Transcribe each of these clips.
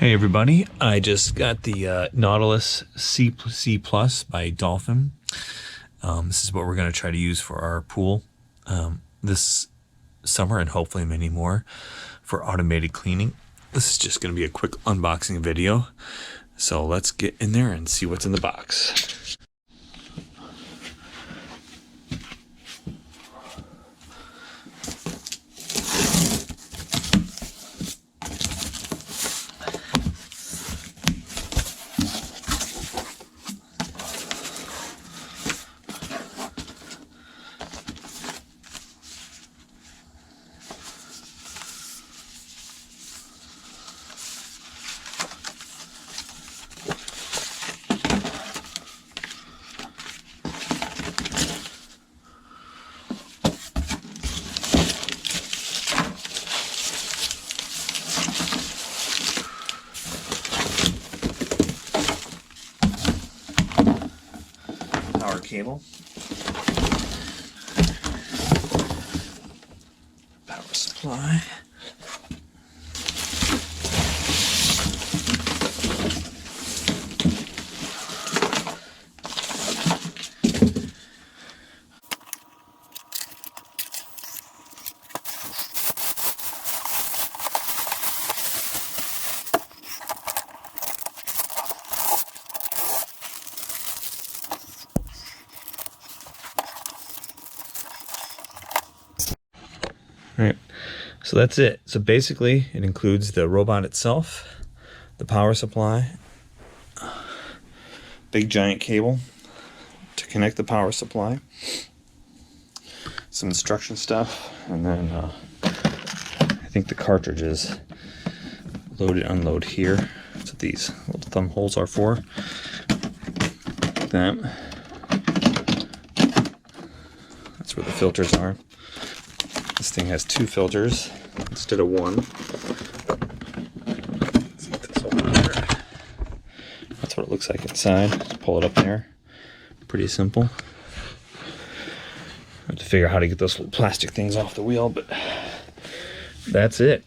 Hey everybody, I just got the Nautilus C Plus by Dolphin. This is what we're going to try to use for our pool this summer and hopefully many more for automated cleaning. This is just going to be a quick unboxing video. So let's get in there and see what's in the box. Power cable, power supply, Alright, so that's it. So basically it includes the robot itself, the power supply, big giant cable to connect the power supply, some instruction stuff, and then I think the cartridges load and unload here. That's what these little thumb holes are for. Them. That's where the filters are. This thing has 2 filters instead of 1. That's what it looks like inside. Just pull it up there. Pretty simple. I have to figure out how to get those little plastic things off the wheel, but that's it.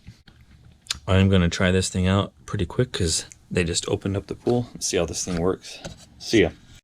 I'm going to try this thing out pretty quick because they just opened up the pool and see how this thing works. See ya.